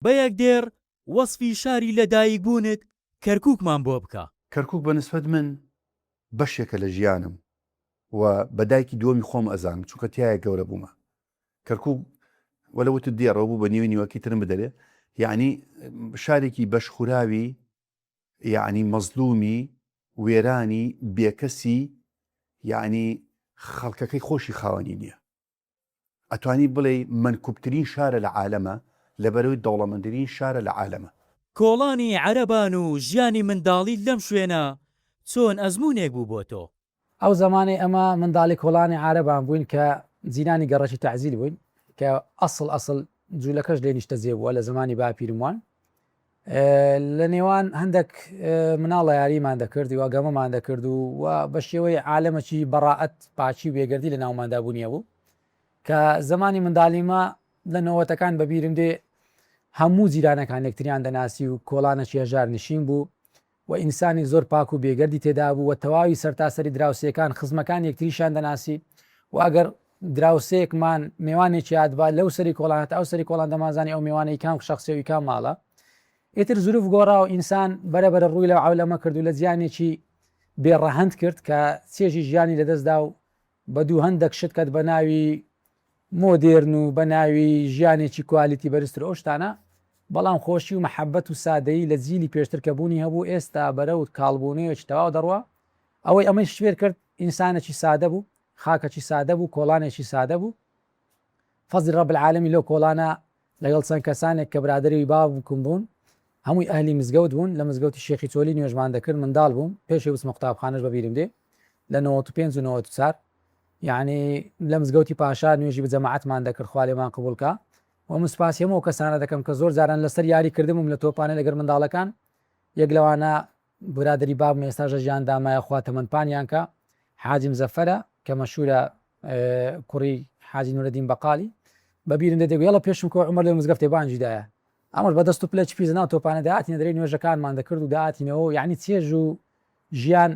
بە یەکدێر وەسفی شاری لەدایک بوونت کەرکووکمان بۆ بکە. کەرکووک بەنسبەت من بەشێکە لە ژیانم و بەدایکی دووەمی خۆم ئەزانم چونکە تایە گەورە بوومە. کەرکووک وەلەوت دیێڕەوە بوو بە نیوەی نیوەکی ترم بدەرێ، یعنی شارێکی بەشخوراوی، یعنی مەزلومی، وێرانی، بێکەسی، یعنی خەڵکەکەی خۆشی خاوەنی نییە. ئەتوانی بڵێ منکوبترین شارە لە عالەمە لەبەرەوەی دەوڵەمەندترین شارە لە عالەمە. کۆڵانی عەرەبان و ژیانی منداڵی لەم شوێنە چۆن ئەزمونێک بوو بۆ تۆ؟ ئەو زمانی ئەمە منداڵی کۆڵانی عارەبان بووین کە زیرانی گەڕەکی تەعزیل بووین کە ئەسڵ جوولەکەش لێ نیشتە زێ بووە لە زمانی باپیرموان. لە نێوان هەندێک مناڵە یاریمان دەکردی و گەمەمان دەکرد و بە شێوەی عالەمەکی بەڕائەت پاچی بێگردی لە ناوماندا بوونیە بوو کە زمانی منداڵیمە لە نەوەتەکان بەبیرم دێ هەموو جیرانەکان یەکتریان دەناسی و کۆڵانەکی هەژار نشین بوو و ئینسانی زۆر پاک و بێگەردی تێدا بوو و تەواوی سەرتاسەری دراوسەکان خزمەکان یەکتریشان دەناسی و ئەگەر دراوسەیەکمان میوانێکی یادبا لەو سەری کۆڵانێت ئەو سەری کۆڵان دەمازانی ئەو میوانەی کام شخصێوی کام ماڵە. ئیتر زروف گۆڕا و ئینسان بەرەبەرە ڕووی لە عولەمە کرد و لە جیانێکی بێڕەهەند کرد کە چێژی ژیانی لەدەستدا و بە دوو هەندێک شت کەت بە ناوی مۆدێرن و بە ناوی ژیانێکی کوالیتی بەرزتر ئەو شتانە، بەڵام خۆشی و مەحەبەت و سادەیی لە جیلی پێشتر کە بوونی هەبوو ئێستا بەرە و کاڵبوونەوەی تەواو دەڕوە. ئەوەی ئەمەی شوێر کرد ئینسانێکی سادە بوو، خاکەکی سادە بوو، کۆڵانێکی سادە بوو. فەزلی ڕەب العالەمی لەو کۆڵانە لەگەڵ چەند کەسانێک کە برادەری باوکم بوون هەمووی ئەهلی مزگەوت بوون، لە مزگەوتی شێخی چۆلی نوێژمان دەکرد، منداڵ بووم پێشی وچمە قوتابخانەش بەبیرم دێ لە 95 و 94، یعنی لە مزگەوتی پاشا نوێژی بە جەماعەتمان دەکرد، خوا لێمان قبوڵکە. و من سوپاسی هەموو کەسانە دەکەم کە زۆر جاران لەسەر یاری کردمم لە تۆپانە لەگەر منداڵەکان. یەک لەوانە برادری بابم ئێستاژە ژیان دامایە خوا تەمەنپانیان کە حاجی مزەفەرە کە مەشهورە کوڕی حاجی نورەدین بەقالی، بەبیرم دێ دەگوێڵە پێشم کۆ عومەر لە مزگەفتێ بانجیدایە ئەمەش بەدەست و پلە چپیزنا تۆپانە داهاتینە دەرێ نوێژەکانمان دەکرد و داهاتینەوە، یعنی چێژ و ژیان